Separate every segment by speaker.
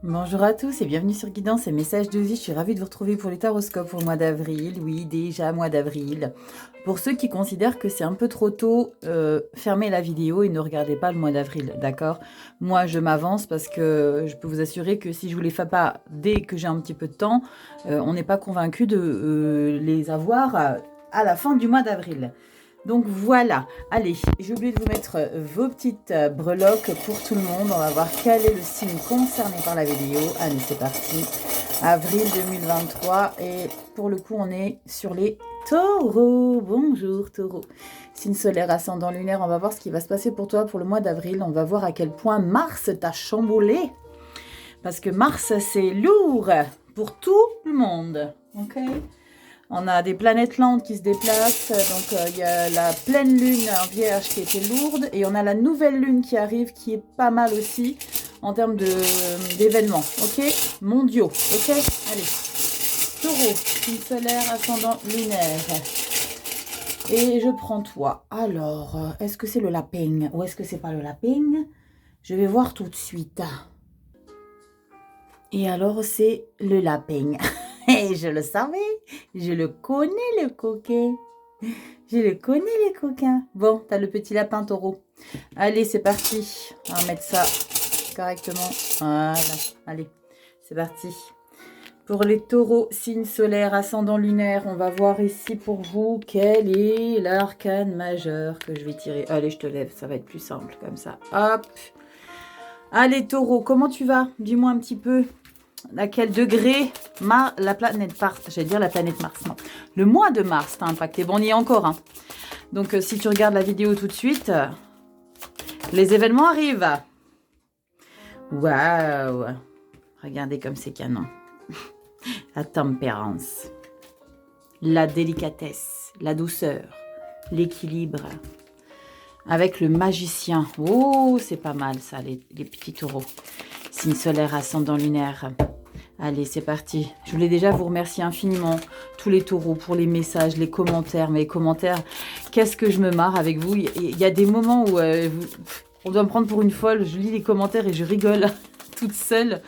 Speaker 1: Bonjour à tous et bienvenue sur Guidance et Messages de vie. Je suis ravie de vous retrouver pour les taroscopes pour le mois d'avril. Oui, déjà mois d'avril. Pour ceux qui considèrent que c'est un peu trop tôt, fermez la vidéo et ne regardez pas le mois d'avril, d'accord? Moi, je m'avance parce que je peux vous assurer que si je vous les fais pas dès que j'ai un petit peu de temps, on n'est pas convaincu de les avoir à la fin du mois d'avril. Donc voilà, allez, j'ai oublié de vous mettre vos petites breloques pour tout le monde. On va voir quel est le signe concerné par la vidéo. Allez, c'est parti. Avril 2023 et pour le coup, on est sur les taureaux. Bonjour taureau. Signe solaire, ascendant lunaire, on va voir ce qui va se passer pour toi pour le mois d'avril. On va voir à quel point Mars t'a chamboulé. Parce que Mars, c'est lourd pour tout le monde. Ok ? On a des planètes lentes qui se déplacent, donc il y a la pleine lune en vierge qui était lourde, et on a la nouvelle lune qui arrive qui est pas mal aussi en termes d'événements, ok, mondiaux, ok. Allez, taureau, signe solaire, ascendant lunaire. Et je prends toi. Alors, est-ce que c'est le lapin ou est-ce que c'est pas le lapin? Je vais voir tout de suite. Et alors, c'est le lapin. Et je le savais, je le connais le coquin. Je le connais les coquins. Bon, t'as le petit lapin taureau. Allez, c'est parti. On va mettre ça correctement. Voilà, allez, c'est parti. Pour les taureaux, signe solaire, ascendant lunaire, on va voir ici pour vous quel est l'arcane majeur que je vais tirer. Allez, je te lève, ça va être plus simple comme ça. Hop. Allez, taureau, comment tu vas? Dis-moi un petit peu. À quel degré la planète Mars, j'allais dire la planète Mars, non. Le mois de Mars t'a impacté. Bon, on y est encore. Hein. Donc, si tu regardes la vidéo tout de suite, les événements arrivent. Waouh! Regardez comme c'est canon. La tempérance, la délicatesse, la douceur, l'équilibre. Avec le magicien. Oh, c'est pas mal ça, les petits taureaux. Signe solaire, ascendant lunaire. Allez, c'est parti. Je voulais déjà vous remercier infiniment, tous les taureaux, pour les messages, les commentaires. Mes commentaires, qu'est-ce que je me marre avec vous. Il y a des moments où on doit me prendre pour une folle. Je lis les commentaires et je rigole toute seule.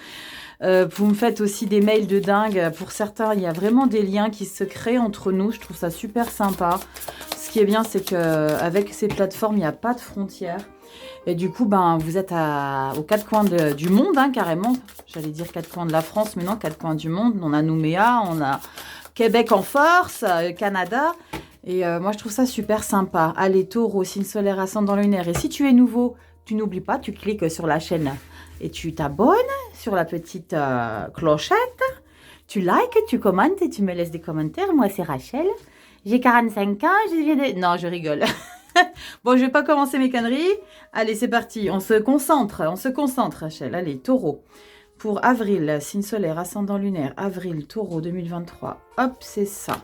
Speaker 1: Vous me faites aussi des mails de dingue. Pour certains, il y a vraiment des liens qui se créent entre nous. Je trouve ça super sympa. Ce qui est bien, c'est qu'avec ces plateformes, il n'y a pas de frontières. Et du coup, ben, vous êtes aux quatre coins du monde, hein, carrément. J'allais dire quatre coins de la France, mais non, quatre coins du monde. On a Nouméa, on a Québec en force, Canada. Et moi, je trouve ça super sympa. Allez, taureau, signe solaire, ascendant lunaire. Et si tu es nouveau, tu n'oublies pas, tu cliques sur la chaîne et tu t'abonnes sur la petite clochette. Tu likes, tu commentes et tu me laisses des commentaires. Moi, c'est Rachel. J'ai 45 ans, Non, je rigole. Bon, je vais pas commencer mes conneries. Allez, c'est parti. On se concentre, Rachel. Allez, taureau. Pour avril, signe solaire, ascendant lunaire, avril, taureau 2023. Hop, c'est ça.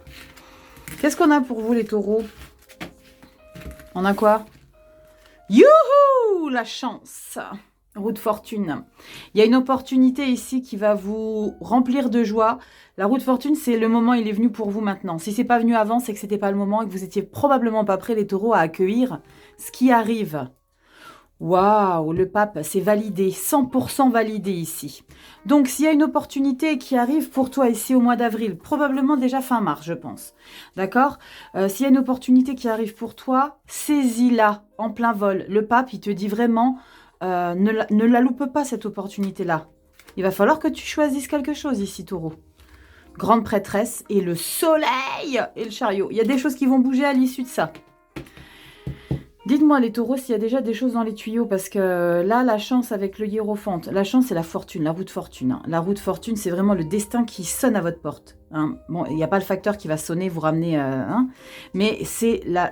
Speaker 1: Qu'est-ce qu'on a pour vous, les taureaux? On a quoi? Youhou! La chance! Roue de fortune. Il y a une opportunité ici qui va vous remplir de joie. La roue de fortune, c'est le moment, il est venu pour vous maintenant. Si c'est pas venu avant, c'est que c'était pas le moment et que vous étiez probablement pas prêts, les taureaux, à accueillir ce qui arrive. Waouh, le pape, c'est validé, 100% validé ici. Donc, s'il y a une opportunité qui arrive pour toi ici au mois d'avril, probablement déjà fin mars, je pense. D'accord? S'il y a une opportunité qui arrive pour toi, saisis-la en plein vol. Le pape, il te dit vraiment, ne la loupe pas, cette opportunité-là. Il va falloir que tu choisisses quelque chose ici, taureau. Grande prêtresse et le soleil et le chariot. Il y a des choses qui vont bouger à l'issue de ça. Dites-moi les taureaux s'il y a déjà des choses dans les tuyaux, parce que là, la chance avec le hiérophante, la chance c'est la fortune, la roue de fortune. Hein. La roue de fortune, c'est vraiment le destin qui sonne à votre porte. Hein. Bon, il n'y a pas le facteur qui va sonner, vous ramener, hein, mais c'est la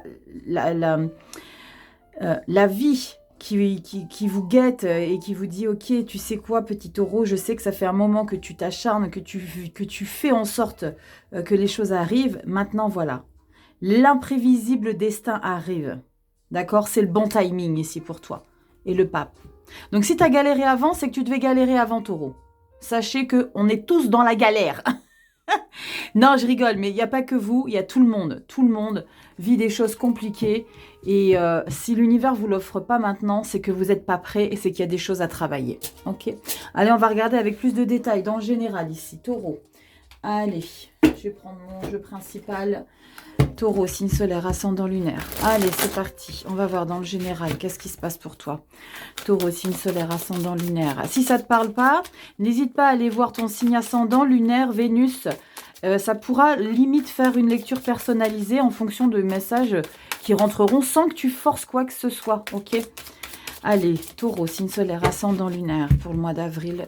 Speaker 1: vie qui vous guette et qui vous dit « Ok, tu sais quoi, petit taureau, je sais que ça fait un moment que tu t'acharnes, que tu fais en sorte que les choses arrivent. Maintenant, voilà. L'imprévisible destin arrive. D'accord? C'est le bon timing ici pour toi. Et le pape. Donc, si tu as galéré avant, c'est que tu devais galérer avant, taureau. Sachez qu'on est tous dans la galère. Non, je rigole, mais il n'y a pas que vous, il y a tout le monde. Tout le monde vit des choses compliquées. Et si l'univers ne vous l'offre pas maintenant, c'est que vous n'êtes pas prêt et c'est qu'il y a des choses à travailler. Ok. Allez, on va regarder avec plus de détails dans le général ici. Taureau. Allez, je vais prendre mon jeu principal. Taureau, signe solaire, ascendant lunaire. Allez, c'est parti. On va voir dans le général, qu'est-ce qui se passe pour toi. Taureau, signe solaire, ascendant lunaire. Si ça ne te parle pas, n'hésite pas à aller voir ton signe ascendant, lunaire, Vénus. Ça pourra limite faire une lecture personnalisée en fonction de messages qui rentreront sans que tu forces quoi que ce soit. Ok. Allez, Taureau, signe solaire, ascendant lunaire pour le mois d'avril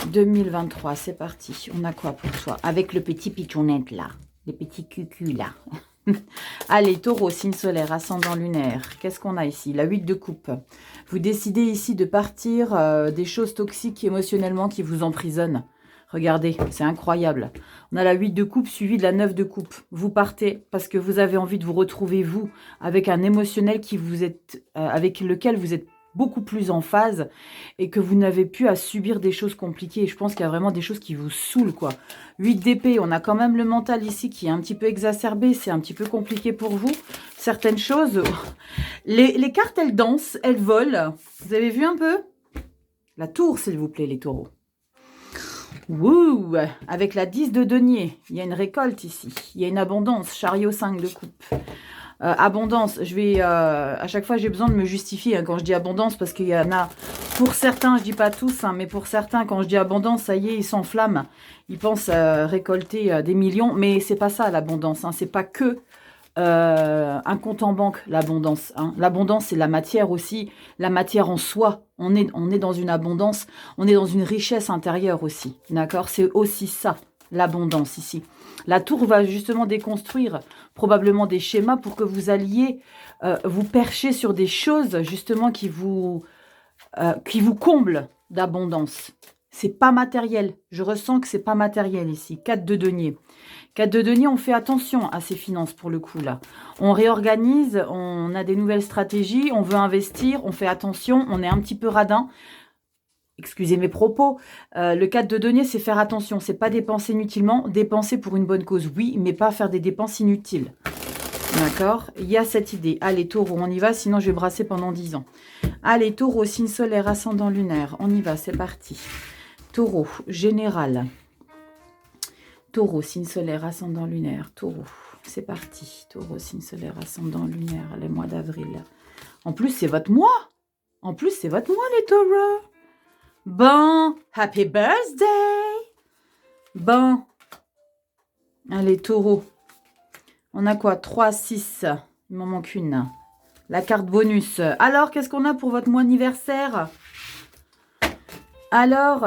Speaker 1: 2023. C'est parti. On a quoi pour toi? Avec le petit pitchounette là. Les petits cucus là. Allez, Taureau, signe solaire, ascendant lunaire. Qu'est-ce qu'on a ici? La 8 de coupe. Vous décidez ici de partir des choses toxiques émotionnellement qui vous emprisonnent. Regardez, c'est incroyable. On a la 8 de coupe suivie de la 9 de coupe. Vous partez parce que vous avez envie de vous retrouver, vous, avec un émotionnel qui vous êtes, avec lequel vous êtes beaucoup plus en phase et que vous n'avez plus à subir des choses compliquées. Je pense qu'il y a vraiment des choses qui vous saoulent, quoi. 8 d'épée, on a quand même le mental ici qui est un petit peu exacerbé. C'est un petit peu compliqué pour vous. Certaines choses... Les cartes, elles dansent, elles volent. Vous avez vu un peu? La tour, s'il vous plaît, les taureaux. Wouh! Avec la 10 de denier, il y a une récolte ici. Il y a une abondance. Chariot 5 de coupe. Abondance, je vais... à chaque fois, j'ai besoin de me justifier hein, quand je dis abondance, parce qu'il y en a... Pour certains, je dis pas tous, hein, mais pour certains, quand je dis abondance, ça y est, ils s'enflamment. Ils pensent récolter des millions, mais c'est pas ça, l'abondance. Hein, c'est pas que un compte en banque, l'abondance. Hein. L'abondance, c'est la matière aussi, la matière en soi. On est dans une abondance, on est dans une richesse intérieure aussi. D'accord? C'est aussi ça, l'abondance ici. La tour va justement déconstruire probablement des schémas pour que vous alliez vous percher sur des choses justement qui vous comblent d'abondance. C'est pas matériel. Je ressens que c'est pas matériel ici. 4 de denier. 4 de denier, on fait attention à ses finances pour le coup là. On réorganise, on a des nouvelles stratégies, on veut investir, on fait attention, on est un petit peu radin. Excusez mes propos. Le 4 de denier, c'est faire attention. C'est pas dépenser inutilement. Dépenser pour une bonne cause, oui, mais pas faire des dépenses inutiles. D'accord? Il y a cette idée. Allez, Taureau, on y va, sinon je vais brasser pendant 10 ans. Allez, Taureau, signe solaire, ascendant lunaire. On y va, c'est parti. Taureau, général. Taureau, signe solaire, ascendant lunaire. Taureau, c'est parti. Taureau, signe solaire, ascendant lunaire, les mois d'avril. En plus, c'est votre mois. En plus, c'est votre mois, les taureaux. Bon, happy birthday. Bon. Allez, Taureau. On a quoi? 3, 6. Il m'en manque une. La carte bonus. Alors, qu'est-ce qu'on a pour votre mois anniversaire? Alors...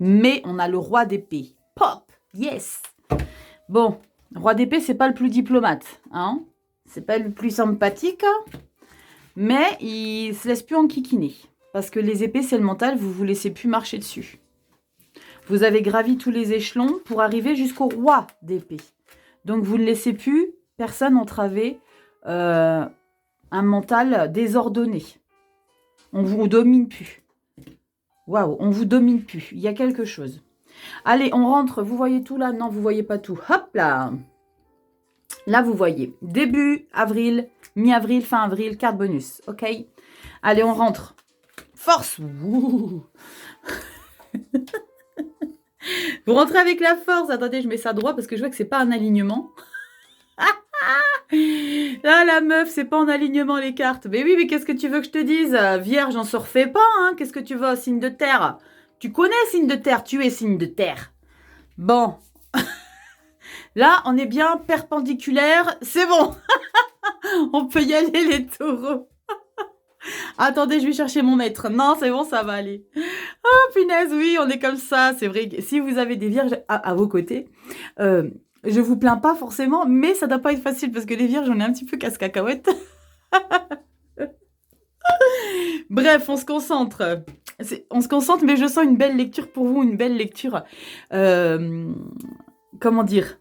Speaker 1: Mais on a le roi d'épée. Pop! Yes! Bon, roi d'épée, c'est pas le plus diplomate. Hein? C'est pas le plus sympathique. Mais il se laisse plus enquiquiner. Parce que les épées, c'est le mental, vous vous laissez plus marcher dessus. Vous avez gravi tous les échelons pour arriver jusqu'au roi d'épée. Donc, vous ne laissez plus personne entraver un mental désordonné. On vous domine plus. Waouh, on vous domine plus. Il y a quelque chose. Allez, on rentre. Vous voyez tout là? Non, vous voyez pas tout. Hop là. Là, vous voyez. Début avril, mi-avril, fin avril, carte bonus. OK? Allez, on rentre. Force. Ouh. Vous rentrez avec la force. Attendez, je mets ça droit parce que je vois que c'est pas un alignement. Là, la meuf, c'est pas en alignement les cartes. Mais oui, mais qu'est-ce que tu veux que je te dise? Vierge, j'en refais pas, hein. Qu'est-ce que tu veux? Signe de terre. Tu connais signe de terre, tu es signe de terre. Bon. Là, on est bien perpendiculaire. C'est bon. On peut y aller, les taureaux. Attendez, je vais chercher mon maître. Non, c'est bon, ça va aller. Oh, punaise, oui, on est comme ça. C'est vrai que si vous avez des vierges à vos côtés... je vous plains pas forcément, mais ça doit pas être facile parce que les vierges, on est un petit peu casse-cacahuète. Bref, on se concentre. On se concentre, mais je sens une belle lecture pour vous, une belle lecture. Comment dire?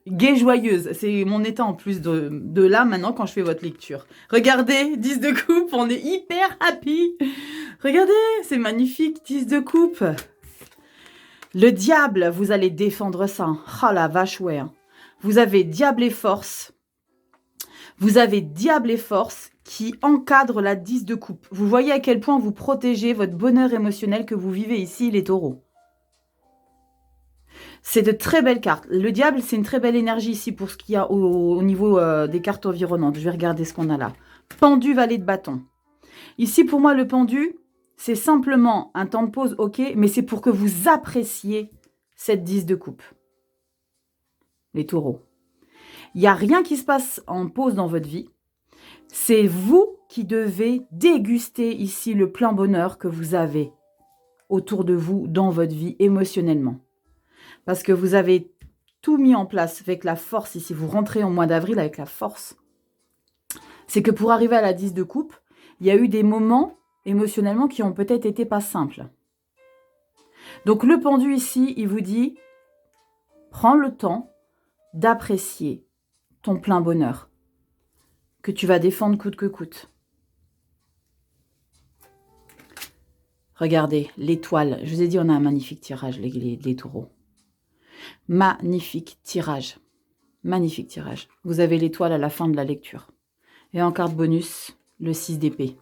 Speaker 1: Gaie, joyeuse. C'est mon état en plus de là maintenant quand je fais votre lecture. Regardez, 10 de coupe, on est hyper happy. Regardez, c'est magnifique, 10 de coupe. Le diable, vous allez défendre ça. Ah la vache, ouais. Vous avez diable et force. Vous avez diable et force qui encadre la 10 de coupe. Vous voyez à quel point vous protégez votre bonheur émotionnel que vous vivez ici, les taureaux. C'est de très belles cartes. Le diable, c'est une très belle énergie ici pour ce qu'il y a au niveau des cartes environnantes. Je vais regarder ce qu'on a là. Pendu, valet de bâton. Ici, pour moi, le pendu, c'est simplement un temps de pause, ok, mais c'est pour que vous appréciez cette 10 de coupe. Les taureaux. Il n'y a rien qui se passe en pause dans votre vie. C'est vous qui devez déguster ici le plein bonheur que vous avez autour de vous dans votre vie émotionnellement. Parce que vous avez tout mis en place avec la force ici. Vous rentrez en mois d'avril avec la force. C'est que pour arriver à la 10 de coupe, il y a eu des moments émotionnellement qui ont peut-être été pas simples. Donc le pendu ici, il vous dit, prends le temps d'apprécier ton plein bonheur que tu vas défendre coûte que coûte. Regardez, l'étoile. Je vous ai dit, on a un magnifique tirage, les taureaux. Magnifique tirage. Magnifique tirage. Vous avez l'étoile à la fin de la lecture. Et en carte bonus, le 6 d'épée.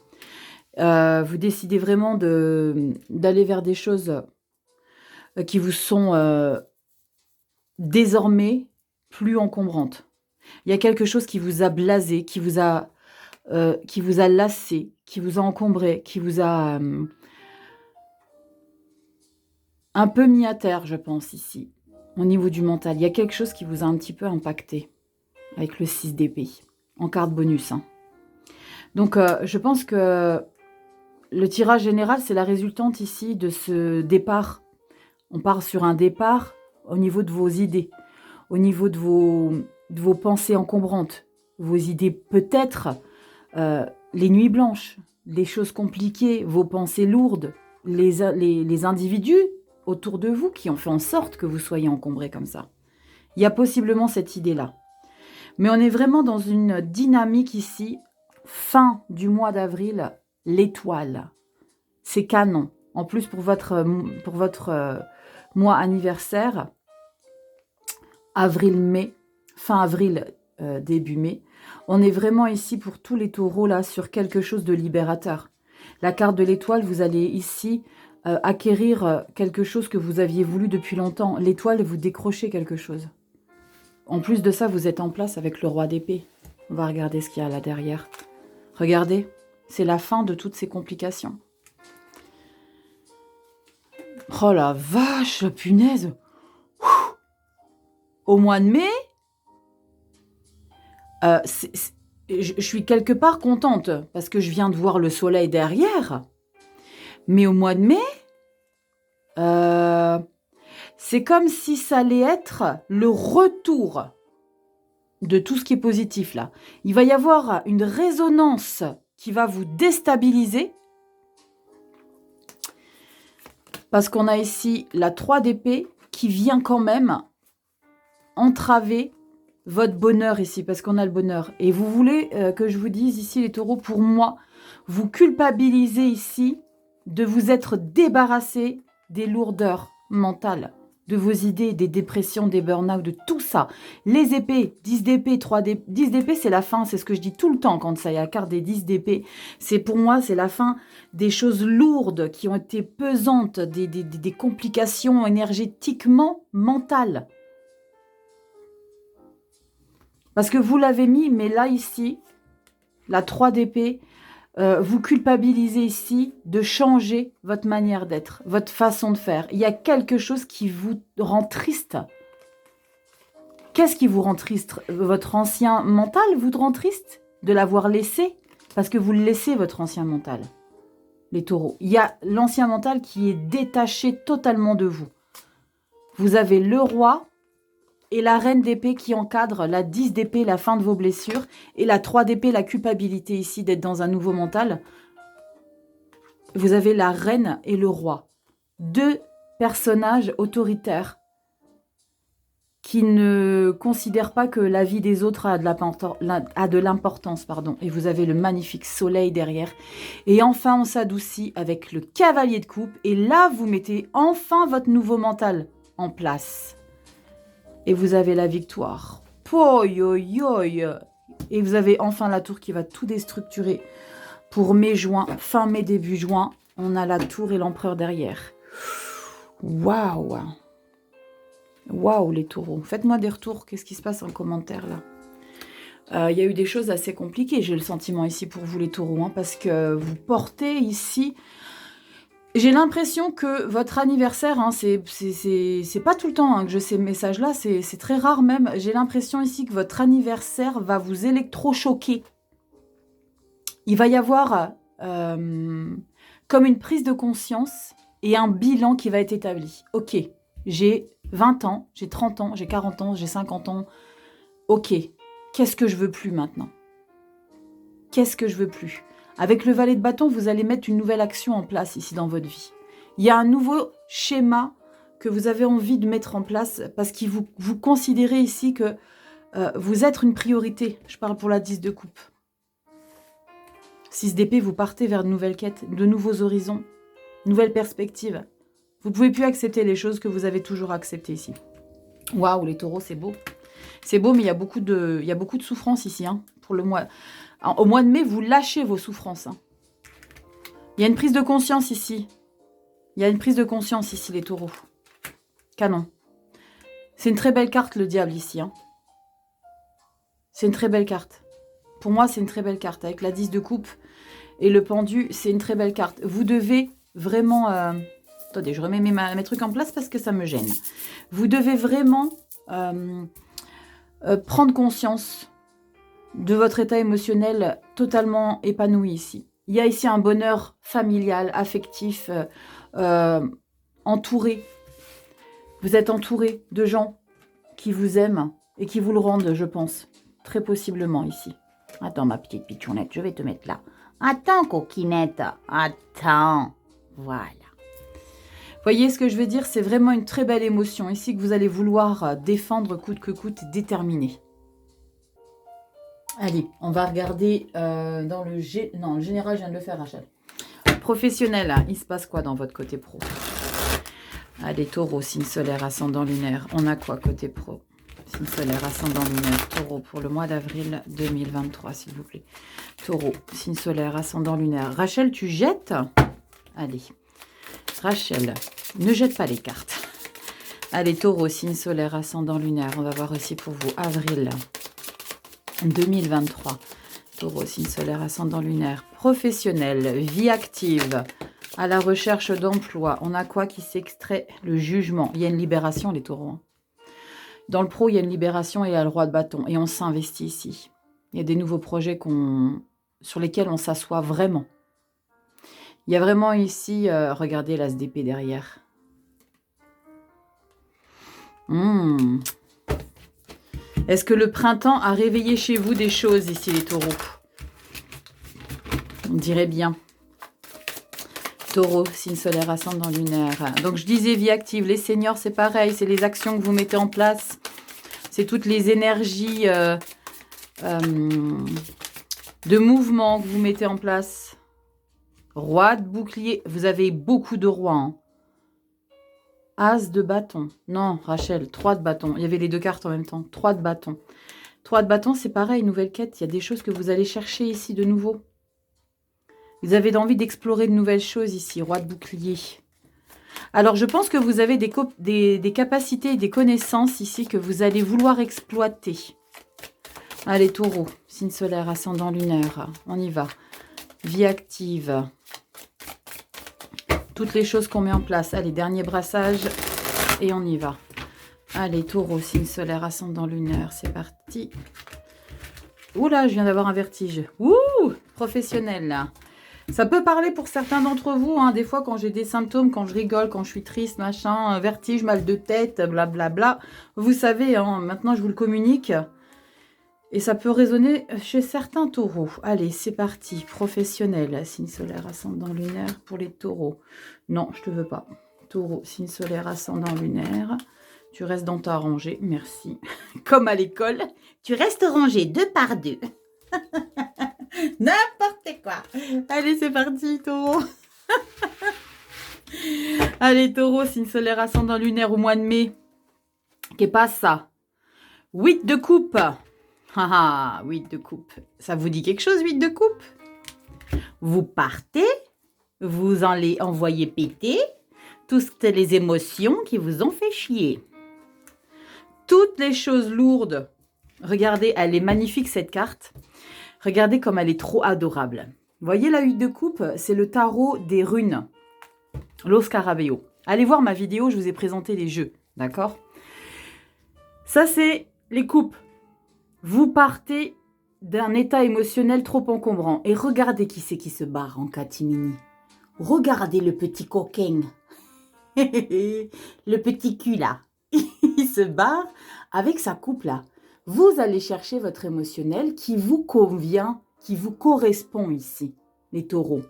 Speaker 1: Vous décidez vraiment d'aller vers des choses qui vous sont désormais plus encombrantes. Il y a quelque chose qui vous a blasé, qui vous a lassé, qui vous a encombré, qui vous a un peu mis à terre, je pense, ici, au niveau du mental. Il y a quelque chose qui vous a un petit peu impacté avec le 6 d'épée, en carte bonus. Hein. Donc, je pense que le tirage général, c'est la résultante ici de ce départ. On part sur un départ au niveau de vos idées, au niveau de vos pensées encombrantes, vos idées peut-être, les nuits blanches, les choses compliquées, vos pensées lourdes, les individus autour de vous qui ont fait en sorte que vous soyez encombrés comme ça. Il y a possiblement cette idée-là. Mais on est vraiment dans une dynamique ici, fin du mois d'avril, l'étoile. C'est canon. En plus, pour votre mois anniversaire, avril-mai, fin avril, début mai, on est vraiment ici pour tous les taureaux là sur quelque chose de libérateur. La carte de l'étoile, vous allez ici acquérir quelque chose que vous aviez voulu depuis longtemps. L'étoile, vous décrochez quelque chose. En plus de ça, vous êtes en place avec le roi d'épée. On va regarder ce qu'il y a là derrière. Regardez, c'est la fin de toutes ces complications. Oh la vache, punaise. Au mois de mai, je suis quelque part contente parce que je viens de voir le soleil derrière. Mais au mois de mai, c'est comme si ça allait être le retour de tout ce qui est positif là. Il va y avoir une résonance qui va vous déstabiliser. Parce qu'on a ici la 3 d'épée qui vient quand même entraver votre bonheur ici, parce qu'on a le bonheur. Et vous voulez que je vous dise ici, les taureaux, pour moi, vous culpabilisez ici de vous être débarrassé des lourdeurs mentales, de vos idées, des dépressions, des burn-out, de tout ça. Les épées, 10 d'épée, 3 d'épée. 10 d'épée, c'est la fin, c'est ce que je dis tout le temps quand ça y a la carte des 10 d'épée. C'est pour moi, c'est la fin des choses lourdes qui ont été pesantes, des complications énergétiquement mentales. Parce que vous l'avez mis, mais là, ici, la 3 d'épée, vous culpabilisez ici de changer votre manière d'être, votre façon de faire. Il y a quelque chose qui vous rend triste. Qu'est-ce qui vous rend triste? Votre ancien mental vous rend triste de l'avoir laissé? Parce que vous le laissez, votre ancien mental, les taureaux. Il y a l'ancien mental qui est détaché totalement de vous. Vous avez le roi et la reine d'épée qui encadre, la 10 d'épée, la fin de vos blessures, et la 3 d'épée, la culpabilité ici d'être dans un nouveau mental. Vous avez la reine et le roi. Deux personnages autoritaires qui ne considère pas que la vie des autres a de l'importance, pardon. Et vous avez le magnifique soleil derrière. Et enfin, on s'adoucit avec le cavalier de coupe. Et là, vous mettez enfin votre nouveau mental en place. Et vous avez la victoire. Et vous avez enfin la tour qui va tout déstructurer. Pour mai-juin, fin mai, début juin, on a la tour et l'empereur derrière. Waouh! Waouh, les taureaux. Faites-moi des retours. Qu'est-ce qui se passe en commentaire, là? Il y a eu des choses assez compliquées, j'ai le sentiment ici pour vous, les taureaux, hein, parce que vous portez ici... J'ai l'impression que votre anniversaire, hein, c'est pas tout le temps hein, que je ces messages-là, c'est très rare même. J'ai l'impression ici que votre anniversaire va vous électrochoquer. Il va y avoir comme une prise de conscience et un bilan qui va être établi. Ok, j'ai 20 ans, j'ai 30 ans, j'ai 40 ans, j'ai 50 ans. Ok, qu'est-ce que je veux plus maintenant? Qu'est-ce que je veux plus? Avec le valet de bâton, vous allez mettre une nouvelle action en place ici dans votre vie. Il y a un nouveau schéma que vous avez envie de mettre en place parce que vous considérez ici que vous êtes une priorité. Je parle pour la 10 de coupe. 6 d'épée, vous partez vers de nouvelles quêtes, de nouveaux horizons, nouvelles perspectives. Vous ne pouvez plus accepter les choses que vous avez toujours acceptées ici. Waouh, les taureaux, c'est beau. C'est beau, mais il y a beaucoup de souffrance ici. Hein, pour le mois. Alors, au mois de mai, vous lâchez vos souffrances. Hein. Il y a une prise de conscience ici. Il y a une prise de conscience ici, les taureaux. Canon. C'est une très belle carte, le diable, ici. Hein. C'est une très belle carte. Pour moi, c'est une très belle carte. Avec la 10 de coupe et le pendu, c'est une très belle carte. Vous devez vraiment... Attendez, je remets mes trucs en place parce que ça me gêne. Vous devez vraiment prendre conscience de votre état émotionnel totalement épanoui ici. Il y a ici un bonheur familial, affectif, entouré. Vous êtes entouré de gens qui vous aiment et qui vous le rendent, je pense, très possiblement ici. Attends, ma petite pitchounette, je vais te mettre là. Attends, coquinette, attends. Voilà. Voyez ce que je veux dire? C'est vraiment une très belle émotion ici que vous allez vouloir défendre coûte que coûte, déterminer. Allez, on va regarder dans le Non, le général, je viens de le faire, Rachel. Professionnel, hein, il se passe quoi dans votre côté pro? Allez, taureau, signe solaire, ascendant lunaire. On a quoi côté pro? Signe solaire, ascendant lunaire, taureau pour le mois d'avril 2023, s'il vous plaît. Taureau, signe solaire, ascendant lunaire. Rachel, tu jettes? Allez. Rachel, ne jette pas les cartes. Allez, taureau, signe solaire, ascendant lunaire. On va voir aussi pour vous, avril 2023. Taureau, signe solaire, ascendant lunaire. Professionnel, vie active, à la recherche d'emploi. On a quoi qui s'extrait? Le jugement. Il y a une libération, les taureaux. Hein. Dans le pro, il y a une libération et il y a le roi de bâton. Et on s'investit ici. Il y a des nouveaux projets sur lesquels on s'assoit vraiment. Il y a vraiment ici, regardez l'as d'épée derrière. Est-ce que le printemps a réveillé chez vous des choses ici, les taureaux? On dirait bien. Taureau, signe solaire, ascendant lunaire. Donc, je disais vie active. Les seniors, c'est pareil. C'est les actions que vous mettez en place. C'est toutes les énergies de mouvement que vous mettez en place. Roi de bouclier. Vous avez beaucoup de rois. Hein. As de bâton. Non, Rachel, 3 de bâton. Il y avait les deux cartes en même temps. 3 de bâton. 3 de bâton, c'est pareil, nouvelle quête. Il y a des choses que vous allez chercher ici de nouveau. Vous avez envie d'explorer de nouvelles choses ici. Roi de bouclier. Alors, je pense que vous avez des capacités et des connaissances ici que vous allez vouloir exploiter. Allez, taureau. Signe solaire, ascendant lunaire. On y va. Vie active. Toutes les choses qu'on met en place. Allez, dernier brassage. Et on y va. Allez, taureau, signe solaire, ascendant lunaire. C'est parti. Oula, je viens d'avoir un vertige. Ouh, professionnel, là. Ça peut parler pour certains d'entre vous. Hein, des fois, quand j'ai des symptômes, quand je rigole, quand je suis triste, machin, vertige, mal de tête, blablabla. Vous savez, hein, maintenant, je vous le communique. Et ça peut résonner chez certains taureaux. Allez, c'est parti. Professionnel, signe solaire, ascendant lunaire pour les taureaux. Non, je te veux pas. Taureau, signe solaire, ascendant lunaire. Tu restes dans ta rangée, merci. Comme à l'école, tu restes rangé 2 par 2. N'importe quoi. Allez, c'est parti, taureau. Allez, taureau, signe solaire ascendant lunaire au mois de mai. Qu'est pas ça? 8 de coupe. Haha, 8 de coupe. Ça vous dit quelque chose, 8 de coupe? Vous partez, vous allez envoyer péter toutes les émotions qui vous ont fait chier. Toutes les choses lourdes. Regardez, elle est magnifique cette carte. Regardez comme elle est trop adorable. Vous voyez la 8 de coupe? C'est le tarot des runes. Lo Scarabeo. Allez voir ma vidéo, je vous ai présenté les jeux. D'accord? Ça, c'est les coupes. Vous partez d'un état émotionnel trop encombrant. Et regardez qui c'est qui se barre en catimini. Regardez le petit coquin. Le petit cul là. Il se barre avec sa coupe là. Vous allez chercher votre émotionnel qui vous convient, qui vous correspond ici, les taureaux.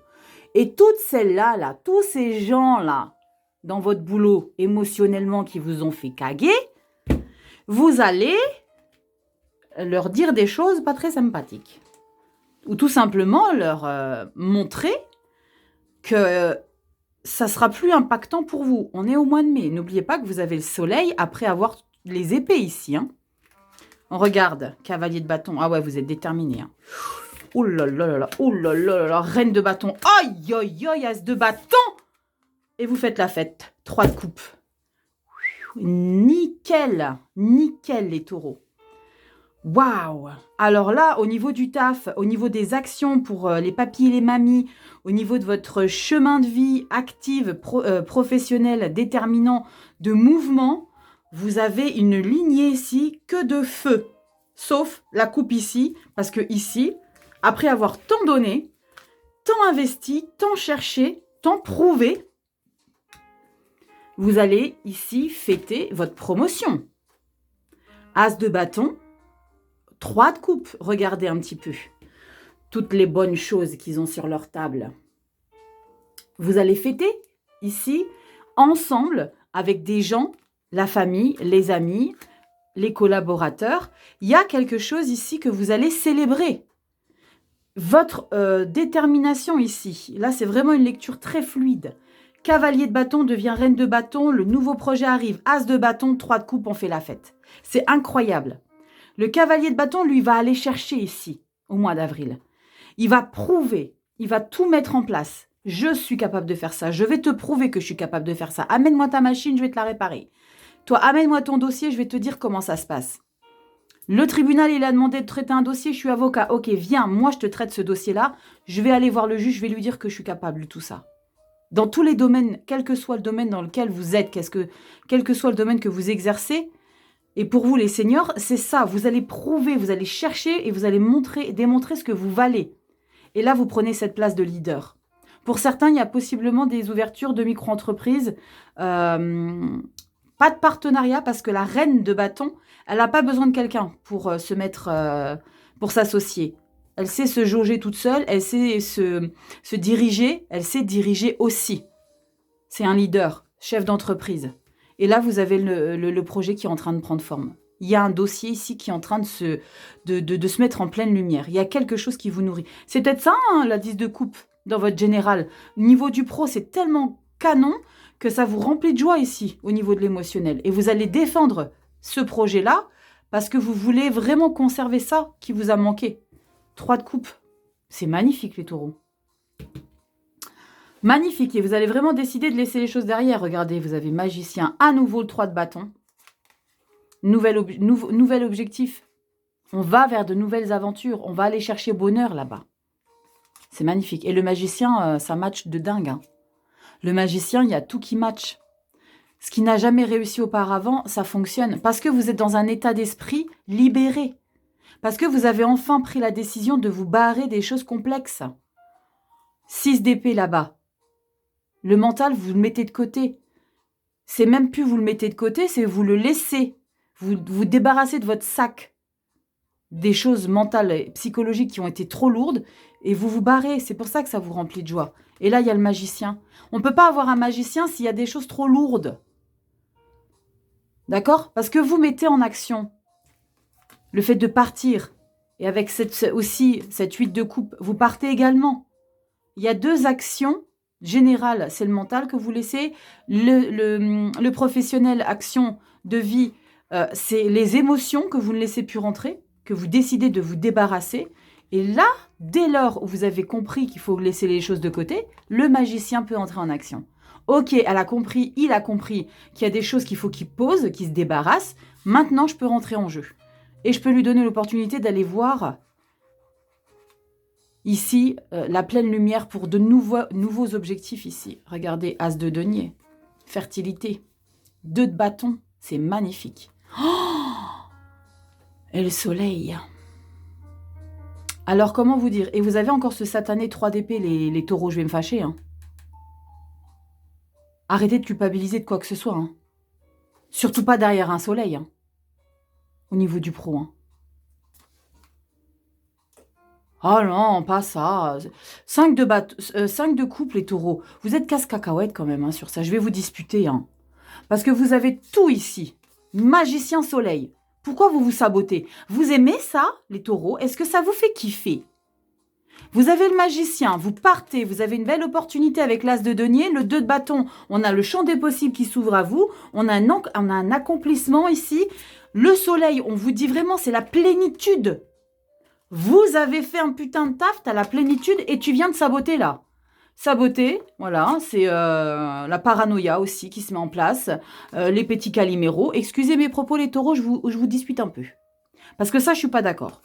Speaker 1: Et toutes celles-là, là, tous ces gens-là, dans votre boulot émotionnellement qui vous ont fait caguer, vous allez leur dire des choses pas très sympathiques. Ou tout simplement leur montrer que ça sera plus impactant pour vous. On est au mois de mai. N'oubliez pas que vous avez le soleil après avoir les épées ici. Hein. On regarde, cavalier de bâton. Ah ouais, vous êtes déterminé. Hein. Oh là là là là, oh là là là, reine de bâton. Aïe aïe aïe, as de bâton. Et vous faites la fête. 3 de coupe. Nickel, nickel les taureaux. Waouh! Alors là, au niveau du taf, au niveau des actions pour les papis et les mamies, au niveau de votre chemin de vie active, professionnel, déterminant, de mouvement, vous avez une lignée ici que de feu. Sauf la coupe ici, parce que ici, après avoir tant donné, tant investi, tant cherché, tant prouvé, vous allez ici fêter votre promotion. As de bâton. 3 de coupe, regardez un petit peu. Toutes les bonnes choses qu'ils ont sur leur table. Vous allez fêter ici, ensemble, avec des gens, la famille, les amis, les collaborateurs. Il y a quelque chose ici que vous allez célébrer. Votre détermination ici. Là, c'est vraiment une lecture très fluide. Cavalier de bâton devient reine de bâton. Le nouveau projet arrive. As de bâton, 3 de coupe, on fait la fête. C'est incroyable. Le cavalier de bâton, lui, va aller chercher ici, au mois d'avril. Il va prouver, il va tout mettre en place. Je suis capable de faire ça, je vais te prouver que je suis capable de faire ça. Amène-moi ta machine, je vais te la réparer. Toi, amène-moi ton dossier, je vais te dire comment ça se passe. Le tribunal, il a demandé de traiter un dossier, je suis avocat. Ok, viens, moi, je te traite ce dossier-là. Je vais aller voir le juge, je vais lui dire que je suis capable de tout ça. Dans tous les domaines, quel que soit le domaine dans lequel vous êtes, quel que soit le domaine que vous exercez, et pour vous, les seniors, c'est ça. Vous allez prouver, vous allez chercher et vous allez démontrer ce que vous valez. Et là, vous prenez cette place de leader. Pour certains, il y a possiblement des ouvertures de micro-entreprises. Pas de partenariat parce que la reine de bâton, elle n'a pas besoin de quelqu'un pour pour s'associer. Elle sait se jauger toute seule, elle sait se diriger, elle sait diriger aussi. C'est un leader, chef d'entreprise. Et là, vous avez le projet qui est en train de prendre forme. Il y a un dossier ici qui est en train de se mettre en pleine lumière. Il y a quelque chose qui vous nourrit. C'est peut-être ça, hein, la 10 de coupe, dans votre général. Au niveau du pro, c'est tellement canon que ça vous remplit de joie ici, au niveau de l'émotionnel. Et vous allez défendre ce projet-là parce que vous voulez vraiment conserver ça qui vous a manqué. 3 de coupe. C'est magnifique, les taureaux. Magnifique, et vous allez vraiment décider de laisser les choses derrière. Regardez, vous avez magicien, à nouveau le 3 de bâton. Nouvel objectif. On va vers de nouvelles aventures. On va aller chercher bonheur là-bas. C'est magnifique. Et le magicien, ça match de dingue. Hein. Le magicien, il y a tout qui match. Ce qui n'a jamais réussi auparavant, ça fonctionne. Parce que vous êtes dans un état d'esprit libéré. Parce que vous avez enfin pris la décision de vous barrer des choses complexes. 6 d'épée là-bas. Le mental, vous le mettez de côté. C'est même plus vous le mettez de côté, c'est vous le laissez. Vous vous débarrassez de votre sac. Des choses mentales et psychologiques qui ont été trop lourdes. Et vous vous barrez. C'est pour ça que ça vous remplit de joie. Et là, il y a le magicien. On ne peut pas avoir un magicien s'il y a des choses trop lourdes. D'accord? Parce que vous mettez en action le fait de partir. Et avec aussi cette 8 de coupe, vous partez également. Il y a 2 actions générales. C'est le mental que vous laissez. Le professionnel, action de vie, c'est les émotions que vous ne laissez plus rentrer, que vous décidez de vous débarrasser. Et là, dès lors où vous avez compris qu'il faut laisser les choses de côté, le magicien peut entrer en action. Ok, elle a compris, il a compris qu'il y a des choses qu'il faut qu'il pose, qu'il se débarrasse. Maintenant, je peux rentrer en jeu. Et je peux lui donner l'opportunité d'aller voir ici la pleine lumière pour de nouveaux objectifs ici. Regardez, As de denier, fertilité, 2 de bâton, c'est magnifique. Oh, et le soleil. Alors, comment vous dire? Et vous avez encore ce satané 3 d'épée, les taureaux, je vais me fâcher. Hein. Arrêtez de culpabiliser de quoi que ce soit. Hein. Surtout pas derrière un soleil. Hein. Au niveau du pro. Hein. Oh non, pas ça. 5 de couple, les taureaux. Vous êtes casse-cacahuète quand même hein, sur ça. Je vais vous disputer. Hein. Parce que vous avez tout ici. Magicien soleil. Pourquoi vous vous sabotez? Vous aimez ça, les taureaux? Est-ce que ça vous fait kiffer? Vous avez le magicien, vous partez, vous avez une belle opportunité avec l'as de denier, le 2 de bâton, on a le champ des possibles qui s'ouvre à vous, on a un accomplissement ici. Le soleil, on vous dit vraiment, c'est la plénitude. Vous avez fait un putain de taf, t'as la plénitude et tu viens de saboter là. Saboter, voilà, c'est la paranoïa aussi qui se met en place, les petits caliméros. Excusez mes propos les taureaux, je vous dispute un peu. Parce que ça, je suis pas d'accord.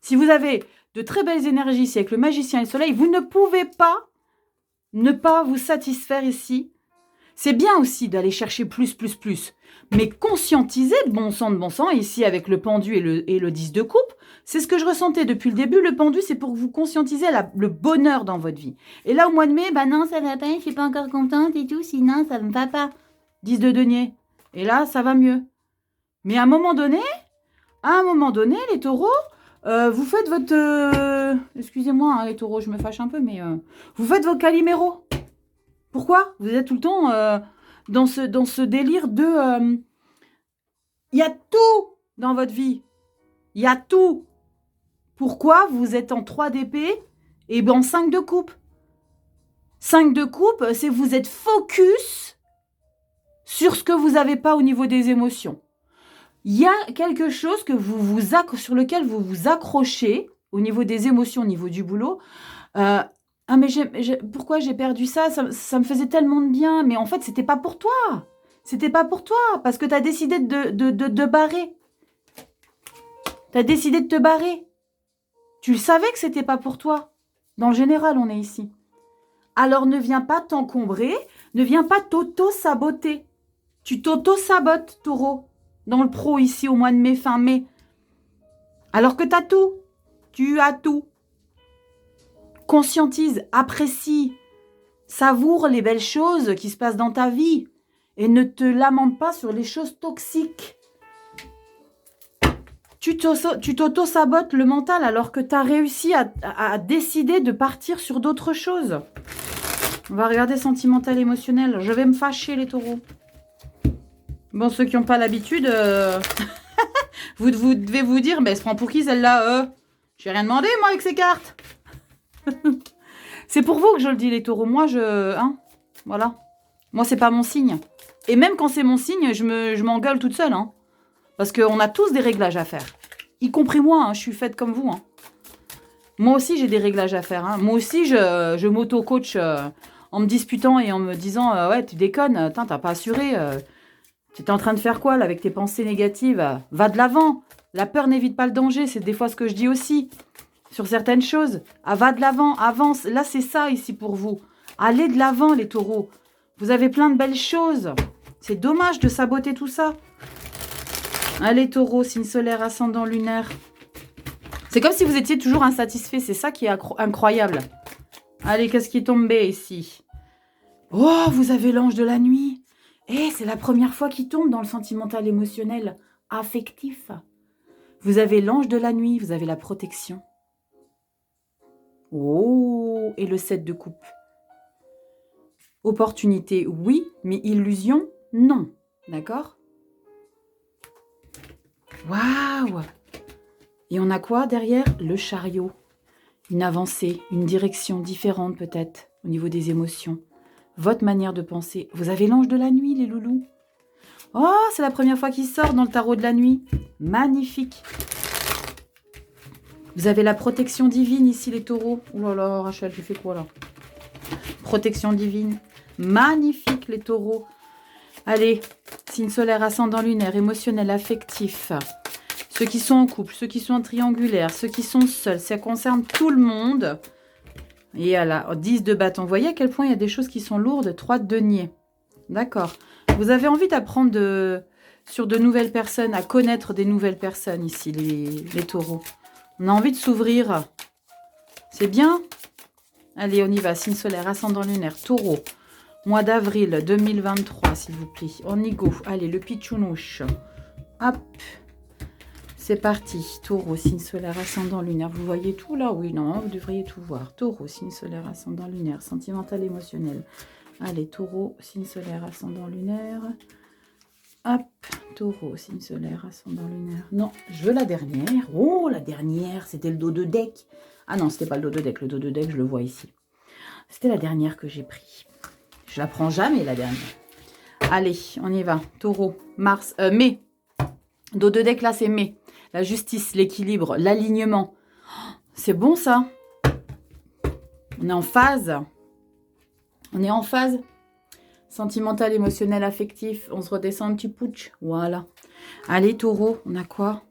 Speaker 1: Si vous avez de très belles énergies ici avec le magicien et le soleil, vous ne pouvez pas ne pas vous satisfaire ici. C'est bien aussi d'aller chercher plus. Mais conscientiser de bon sang, ici avec le pendu et le 10 de coupe, c'est ce que je ressentais depuis le début. Le pendu, c'est pour que vous conscientisez le bonheur dans votre vie. Et là, au mois de mai, bah non, ça va pas, je suis pas encore contente et tout, sinon ça ne va pas. 10 de denier. Et là, ça va mieux. Mais à un moment donné, les taureaux, vous faites votre... excusez-moi, hein, les taureaux, je me fâche un peu, mais vous faites vos caliméros. Pourquoi? Vous êtes tout le temps dans ce délire de... Il y a tout dans votre vie. Il y a tout. Pourquoi vous êtes en 3 d'épée et en 5 de coupe? 5 de coupe, c'est vous êtes focus sur ce que vous n'avez pas au niveau des émotions. Il y a quelque chose que sur lequel vous vous accrochez au niveau des émotions, au niveau du boulot. Ah mais pourquoi j'ai perdu ça, ça me faisait tellement de bien. Mais en fait, c'était pas pour toi. C'était pas pour toi. Parce que tu as décidé de barrer. Tu as décidé de te barrer. Tu savais que c'était pas pour toi. Dans le général, on est ici. Alors ne viens pas t'encombrer. Ne viens pas t'auto-saboter. Tu t'auto-sabotes, taureau. Dans le pro ici au mois de mai, fin mai. Alors que tu as tout. Tu as tout. Conscientise, apprécie, savoure les belles choses qui se passent dans ta vie et ne te lamente pas sur les choses toxiques. Tu t'auto-sabotes le mental alors que tu as réussi à décider de partir sur d'autres choses. On va regarder sentimental, émotionnel. Je vais me fâcher, les taureaux. Bon, ceux qui n'ont pas l'habitude, vous devez vous dire, mais elle se prend pour qui celle-là J'ai rien demandé, moi, avec ces cartes. C'est pour vous que je le dis, les taureaux. Moi, voilà. Moi, c'est pas mon signe. Et même quand c'est mon signe, je m'engueule toute seule. Hein. Parce qu'on a tous des réglages à faire. Y compris moi, hein, je suis faite comme vous. Hein. Moi aussi, j'ai des réglages à faire. Hein. Moi aussi, je m'auto-coach en me disputant et en me disant ouais, tu déconnes, t'as pas assuré. Tu étais en train de faire quoi, là, avec tes pensées négatives? Va de l'avant. La peur n'évite pas le danger. C'est des fois ce que je dis aussi. Sur certaines choses. Ah, va de l'avant, avance. Là, c'est ça ici pour vous. Allez de l'avant, les taureaux. Vous avez plein de belles choses. C'est dommage de saboter tout ça. Allez, taureaux, signe solaire, ascendant lunaire. C'est comme si vous étiez toujours insatisfait. C'est ça qui est incroyable. Allez, qu'est-ce qui est tombé ici? Oh, vous avez l'ange de la nuit. Eh, c'est la première fois qu'il tombe dans le sentimental émotionnel affectif. Vous avez l'ange de la nuit, vous avez la protection. Oh, et le 7 de coupe. Opportunité, oui, mais illusion, non. D'accord? Waouh! Et on a quoi derrière? Le chariot. Une avancée, une direction différente peut-être au niveau des émotions. Votre manière de penser. Vous avez l'ange de la nuit, les loulous. Oh, c'est la première fois qu'il sort dans le tarot de la nuit. Magnifique. Vous avez la protection divine ici, les taureaux. Oh là là, Rachel, tu fais quoi là? Protection divine. Magnifique, les taureaux. Allez, signe solaire, ascendant lunaire, émotionnel, affectif. Ceux qui sont en couple, ceux qui sont en triangulaire, ceux qui sont seuls. Ça concerne tout le monde. Et à la 10 de bâton. Vous voyez à quel point il y a des choses qui sont lourdes. 3 de denier. D'accord. Vous avez envie d'apprendre sur de nouvelles personnes, à connaître des nouvelles personnes ici, les taureaux. On a envie de s'ouvrir. C'est bien. Allez, on y va. Signe solaire, ascendant lunaire, taureau. Mois d'avril 2023, s'il vous plaît. On y go. Allez, le pitchounouche. Hop. C'est parti. Taureau, signe solaire, ascendant lunaire. Vous voyez tout là? Oui, non, vous devriez tout voir. Taureau, signe solaire, ascendant lunaire, sentimental, émotionnel. Allez, taureau, signe solaire, ascendant lunaire. Hop, taureau, signe solaire, ascendant lunaire. Non, je veux la dernière. Oh, la dernière, c'était le dos de deck. Ah non, c'était pas le dos de deck. Le dos de deck, je le vois ici. C'était la dernière que j'ai pris. Je la prends jamais, la dernière. Allez, on y va. Taureau, Mars, mai. Dos de deck, là, c'est mai. La justice, l'équilibre, l'alignement. C'est bon, ça. On est en phase. On est en phase. Sentimental, émotionnel, affectif. On se redescend un petit putsch. Voilà. Allez, taureau, on a quoi?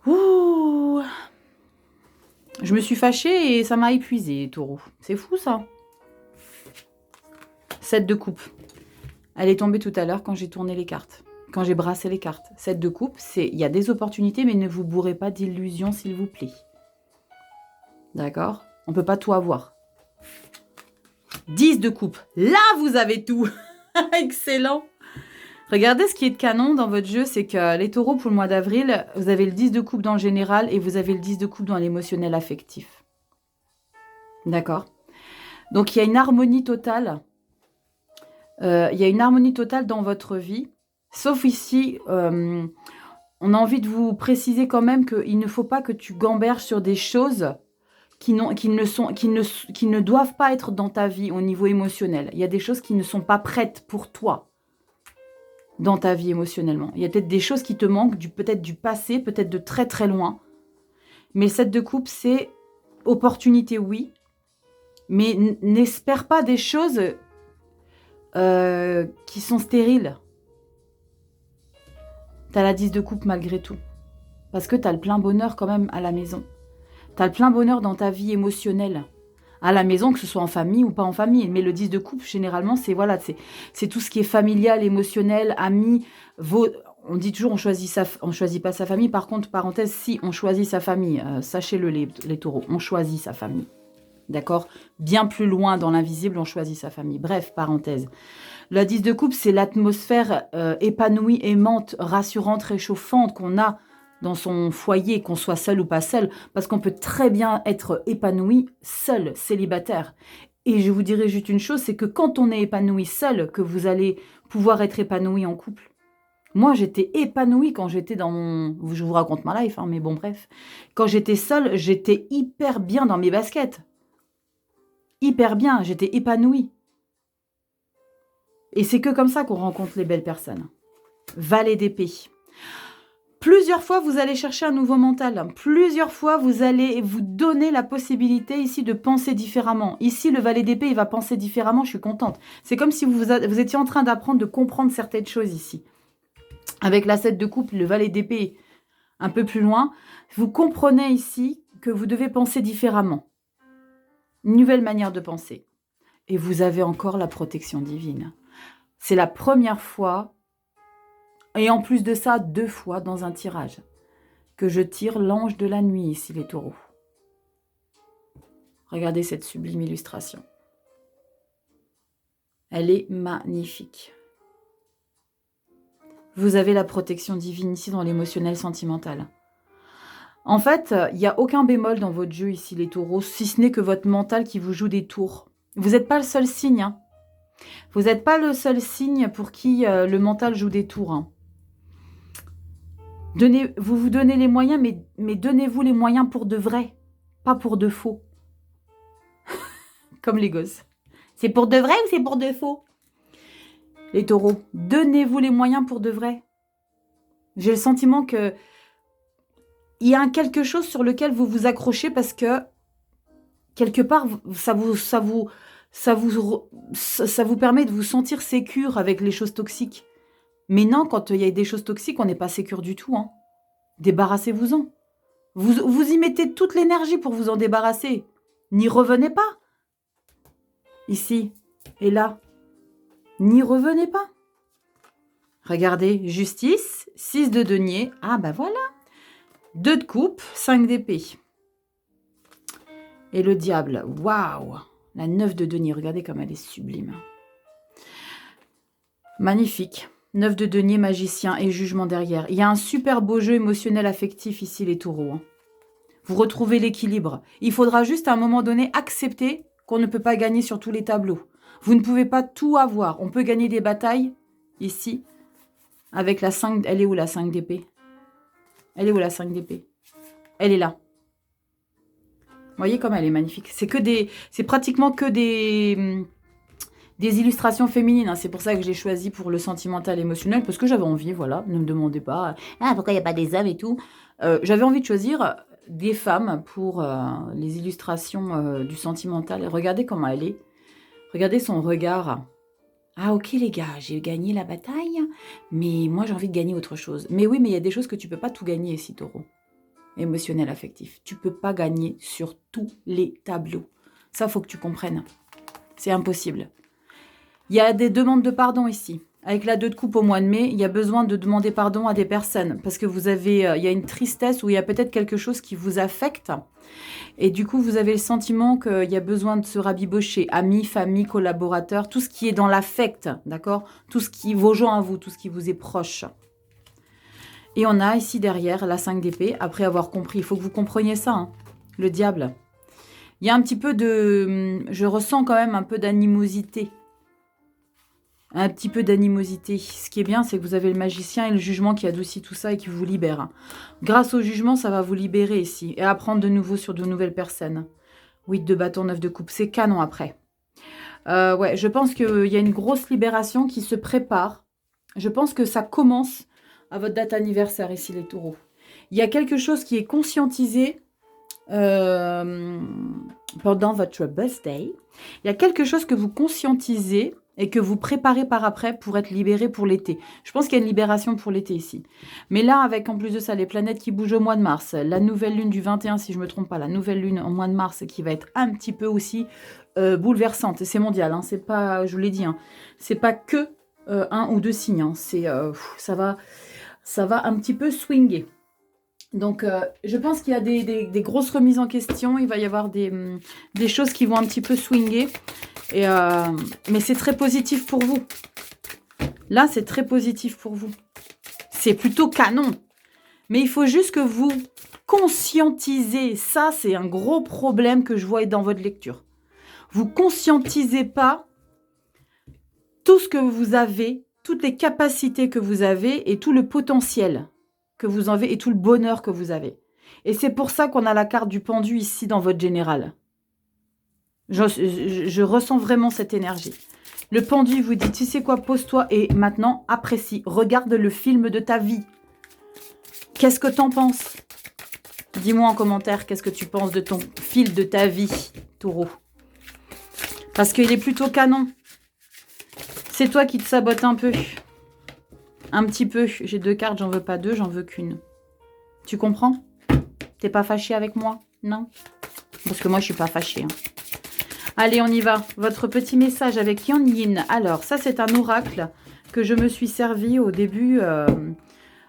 Speaker 1: Ouh. Je me suis fâchée et ça m'a épuisé, taureau. C'est fou, ça. 7 de coupe. Elle est tombée tout à l'heure quand j'ai tourné les cartes. Quand j'ai brassé les cartes. 7 de coupe, il y a des opportunités, mais ne vous bourrez pas d'illusions, s'il vous plaît. D'accord? On ne peut pas tout avoir. 10 de coupe. Là, vous avez tout. Excellent. Regardez ce qui est de canon dans votre jeu, c'est que les taureaux, pour le mois d'avril, vous avez le 10 de coupe dans le général et vous avez le 10 de coupe dans l'émotionnel affectif. D'accord? Donc, il y a une harmonie totale. Il y a une harmonie totale dans votre vie. Sauf ici, on a envie de vous préciser quand même qu'il ne faut pas que tu gamberges sur des choses qui ne doivent pas être dans ta vie au niveau émotionnel. Il y a des choses qui ne sont pas prêtes pour toi dans ta vie émotionnellement. Il y a peut-être des choses qui te manquent, peut-être du passé, peut-être de très très loin. Mais le 7 de coupe, c'est opportunité, oui. Mais n'espère pas des choses qui sont stériles. T'as la 10 de coupe malgré tout. Parce que t'as le plein bonheur quand même à la maison. T'as le plein bonheur dans ta vie émotionnelle. À la maison, que ce soit en famille ou pas en famille. Mais le 10 de coupe, généralement, c'est tout ce qui est familial, émotionnel, ami. On dit toujours on choisit pas sa famille. Par contre, parenthèse, si on choisit sa famille, sachez-le les taureaux, on choisit sa famille. D'accord? Bien plus loin dans l'invisible, on choisit sa famille. Bref, parenthèse. La 10 de coupe, c'est l'atmosphère épanouie, aimante, rassurante, réchauffante qu'on a dans son foyer, qu'on soit seul ou pas seul, parce qu'on peut très bien être épanoui seul, célibataire. Et je vous dirais juste une chose, c'est que quand on est épanoui seul, que vous allez pouvoir être épanoui en couple. Moi, j'étais épanouie quand j'étais dans mon... Je vous raconte ma life, hein, mais bon, bref. Quand j'étais seule, j'étais hyper bien dans mes baskets. Hyper bien, j'étais épanouie. Et c'est que comme ça qu'on rencontre les belles personnes. Valet d'épée. Plusieurs fois, vous allez chercher un nouveau mental. Plusieurs fois, vous allez vous donner la possibilité ici de penser différemment. Ici, le valet d'épée, il va penser différemment. Je suis contente. C'est comme si vous étiez en train d'apprendre de comprendre certaines choses ici. Avec la 7 de coupe, le valet d'épée un peu plus loin, vous comprenez ici que vous devez penser différemment. Une nouvelle manière de penser. Et vous avez encore la protection divine. C'est la première fois, et en plus de ça, 2 fois dans un tirage, que je tire l'ange de la nuit ici, les taureaux. Regardez cette sublime illustration. Elle est magnifique. Vous avez la protection divine ici dans l'émotionnel sentimental. En fait, il n'y a aucun bémol dans votre jeu ici, les taureaux, si ce n'est que votre mental qui vous joue des tours. Vous n'êtes pas le seul signe, hein. Vous n'êtes pas le seul signe pour qui le mental joue des tours. Hein. Vous vous donnez les moyens, mais donnez-vous les moyens pour de vrai, pas pour de faux. Comme les gosses. C'est pour de vrai ou c'est pour de faux? Les taureaux, donnez-vous les moyens pour de vrai. J'ai le sentiment que il y a quelque chose sur lequel vous vous accrochez parce que quelque part, ça vous permet de vous sentir sécure avec les choses toxiques. Mais non, quand il y a des choses toxiques, on n'est pas sécure du tout. Hein. Débarrassez-vous-en. Vous y mettez toute l'énergie pour vous en débarrasser. N'y revenez pas. Ici et là. N'y revenez pas. Regardez, justice, 6 de denier. Ah ben voilà. 2 de coupe, 5 d'épée. Et le diable, waouh. La 9 de denier, regardez comme elle est sublime. Magnifique. 9 de denier, magicien et jugement derrière. Il y a un super beau jeu émotionnel affectif ici, les taureaux. Hein. Vous retrouvez l'équilibre. Il faudra juste à un moment donné accepter qu'on ne peut pas gagner sur tous les tableaux. Vous ne pouvez pas tout avoir. On peut gagner des batailles, ici, avec la 5... Elle est où la 5 d'épée? Elle est où la 5 d'épée? Elle est là. Vous voyez comme elle est magnifique. C'est pratiquement que des illustrations féminines. Hein. C'est pour ça que je l'ai choisi pour le sentimental émotionnel, parce que j'avais envie, voilà. Ne me demandez pas, pourquoi il n'y a pas des hommes et tout. J'avais envie de choisir des femmes pour les illustrations du sentimental. Regardez comment elle est. Regardez son regard. Ah ok les gars, j'ai gagné la bataille, mais moi j'ai envie de gagner autre chose. Mais oui, mais il y a des choses que tu peux pas tout gagner ici, taureau. Émotionnel, affectif. Tu peux pas gagner sur tous les tableaux. Ça, faut que tu comprennes. C'est impossible. Il y a des demandes de pardon ici. Avec la 2 de coupe au mois de mai, il y a besoin de demander pardon à des personnes. Parce que il y a une tristesse ou il y a peut-être quelque chose qui vous affecte. Et du coup, vous avez le sentiment qu'il y a besoin de se rabibocher. Amis, famille, collaborateurs, tout ce qui est dans l'affect, d'accord? Tout ce qui, vos gens à vous, tout ce qui vous est proche. Et on a ici derrière la 5 d'épée, après avoir compris. Il faut que vous compreniez ça, hein, le diable. Il y a un petit peu de... Je ressens quand même un peu d'animosité. Un petit peu d'animosité. Ce qui est bien, c'est que vous avez le magicien et le jugement qui adoucit tout ça et qui vous libère. Grâce au jugement, ça va vous libérer ici. Et apprendre de nouveau sur de nouvelles personnes. 8 de bâton, 9 de coupe. C'est canon après. Ouais, je pense qu'il y a une grosse libération qui se prépare. Je pense que ça commence à votre date anniversaire ici, les taureaux. Il y a quelque chose qui est conscientisé pendant votre birthday. Il y a quelque chose que vous conscientisez et que vous préparez par après pour être libéré pour l'été. Je pense qu'il y a une libération pour l'été ici. Mais là, avec en plus de ça, les planètes qui bougent au mois de mars, la nouvelle lune du 21, si je ne me trompe pas, la nouvelle lune au mois de mars qui va être un petit peu aussi bouleversante. C'est mondial, hein, c'est pas, je vous l'ai dit, hein, c'est pas que 1 ou 2 signes. Hein, ça va un petit peu swinger. Donc, je pense qu'il y a des grosses remises en question. Il va y avoir des choses qui vont un petit peu swinger. Mais c'est très positif pour vous. Là, c'est très positif pour vous. C'est plutôt canon. Mais il faut juste que vous conscientisez. Ça, c'est un gros problème que je vois dans votre lecture. Vous conscientisez pas tout ce que vous avez, toutes les capacités que vous avez et tout le potentiel que vous avez et tout le bonheur que vous avez. Et c'est pour ça qu'on a la carte du pendu ici dans votre général. Je ressens vraiment cette énergie. Le pendu vous dit, tu sais quoi, pose-toi et maintenant apprécie. Regarde le film de ta vie. Qu'est-ce que t'en penses? Dis-moi en commentaire qu'est-ce que tu penses de ton fil de ta vie, taureau. Parce qu'il est plutôt canon. C'est toi qui te sabote un peu. Un petit peu. J'ai 2 cartes, j'en veux pas 2, j'en veux qu'une. Tu comprends? T'es pas fâché avec moi? Non? Parce que moi, je suis pas fâchée. Hein. Allez, on y va. Votre petit message avec Yan Yin. Alors, ça, c'est un oracle que je me suis servi au début...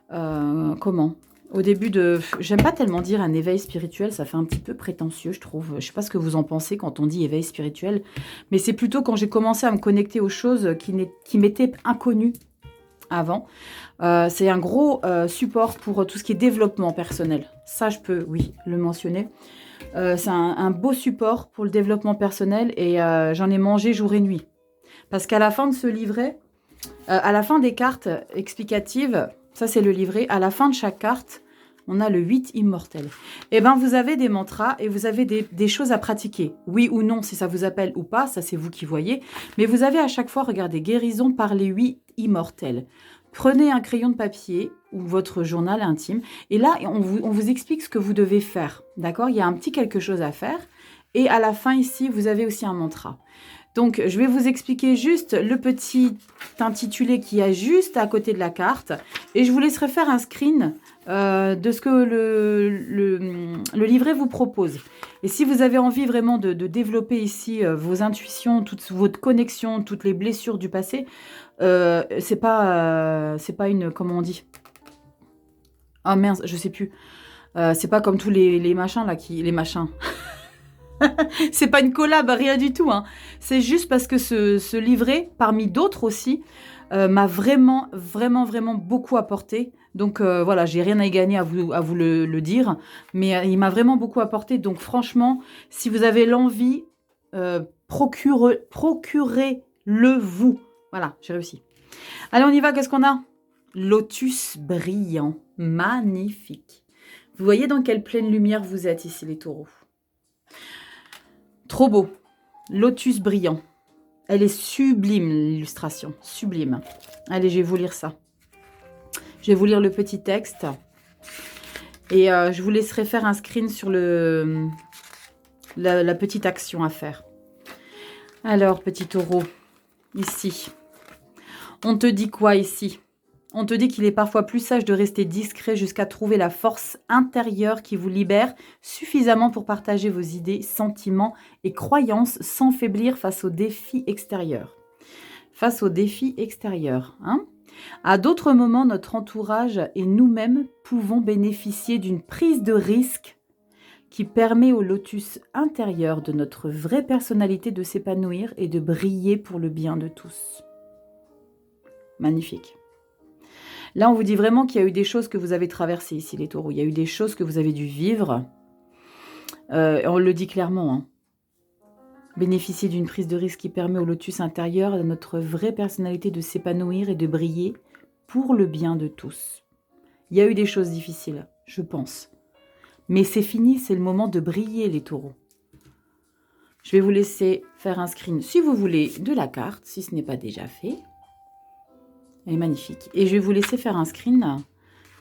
Speaker 1: comment? Au début de... J'aime pas tellement dire un éveil spirituel, ça fait un petit peu prétentieux, je trouve. Je sais pas ce que vous en pensez quand on dit éveil spirituel, mais c'est plutôt quand j'ai commencé à me connecter aux choses qui m'étaient inconnues avant. C'est un gros support pour tout ce qui est développement personnel. Ça, je peux, oui, le mentionner. C'est un beau support pour le développement personnel et j'en ai mangé jour et nuit. Parce qu'à la fin de ce livret, à la fin des cartes explicatives, Ça, c'est le livret. À la fin de chaque carte, on a le 8 immortel. Eh bien, vous avez des mantras et vous avez des choses à pratiquer. Oui ou non, si ça vous appelle ou pas, ça c'est vous qui voyez. Mais vous avez à chaque fois, regardez, guérison par les 8 immortels. Prenez un crayon de papier ou votre journal intime. Et là, on vous explique ce que vous devez faire. D'accord? Il y a un petit quelque chose à faire. Et à la fin, ici, vous avez aussi un mantra. Donc, je vais vous expliquer juste le petit intitulé qui est juste à côté de la carte. Et je vous laisserai faire un screen de ce que le livret vous propose. Et si vous avez envie vraiment de développer ici vos intuitions, toute votre connexion, toutes les blessures du passé, c'est pas une... Comment on dit? Ah mince, je sais plus. C'est pas comme tous les machins là qui... Les machins... C'est pas une collab, rien du tout. Hein. C'est juste parce que ce livret, parmi d'autres aussi, m'a vraiment beaucoup apporté. Donc voilà, j'ai rien à y gagner à vous le dire. Mais il m'a vraiment beaucoup apporté. Donc franchement, si vous avez l'envie, procurez-le vous. Voilà, j'ai réussi. Allez, on y va. Qu'est-ce qu'on a? Lotus brillant. Magnifique. Vous voyez dans quelle pleine lumière vous êtes ici, les taureaux? Trop beau. Lotus brillant. Elle est sublime, l'illustration. Sublime. Allez, je vais vous lire ça. Je vais vous lire le petit texte. Et je vous laisserai faire un screen sur la petite action à faire. Alors, petit taureau, ici. On te dit quoi ici? On te dit qu'il est parfois plus sage de rester discret jusqu'à trouver la force intérieure qui vous libère suffisamment pour partager vos idées, sentiments et croyances sans faiblir face aux défis extérieurs. Face aux défis extérieurs. Hein? À d'autres moments, notre entourage et nous-mêmes pouvons bénéficier d'une prise de risque qui permet au lotus intérieur de notre vraie personnalité de s'épanouir et de briller pour le bien de tous. Magnifique. Là, on vous dit vraiment qu'il y a eu des choses que vous avez traversées ici, les taureaux. Il y a eu des choses que vous avez dû vivre. On le dit clairement. Hein. Bénéficier d'une prise de risque qui permet au lotus intérieur de notre vraie personnalité de s'épanouir et de briller pour le bien de tous. Il y a eu des choses difficiles, je pense. Mais c'est fini, c'est le moment de briller, les taureaux. Je vais vous laisser faire un screen, si vous voulez, de la carte, si ce n'est pas déjà fait. Elle est magnifique. Et je vais vous laisser faire un screen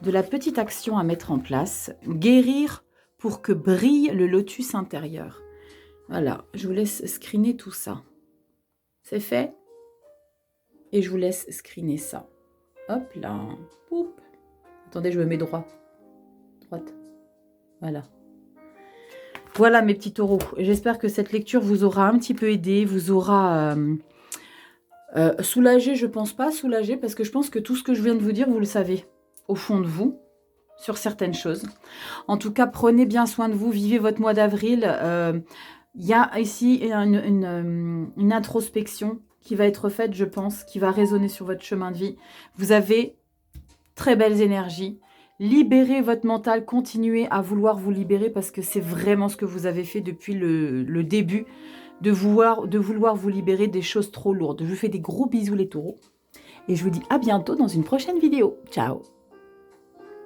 Speaker 1: de la petite action à mettre en place. Guérir pour que brille le lotus intérieur. Voilà, je vous laisse screener tout ça. C'est fait. Et je vous laisse screener ça. Hop là. Poup. Attendez, je me mets droit. Droite. Voilà. Voilà mes petits taureaux. J'espère que cette lecture vous aura un petit peu aidé, vous aura... soulagé, je pense pas soulagé, parce que je pense que tout ce que je viens de vous dire, vous le savez au fond de vous, sur certaines choses. En tout cas, prenez bien soin de vous, vivez votre mois d'avril. Il y a ici une introspection qui va être faite, je pense, qui va résonner sur votre chemin de vie. Vous avez très belles énergies. Libérez votre mental, continuez à vouloir vous libérer parce que c'est vraiment ce que vous avez fait depuis le début. De vouloir vous libérer des choses trop lourdes. Je vous fais des gros bisous les taureaux. Et je vous dis à bientôt dans une prochaine vidéo. Ciao!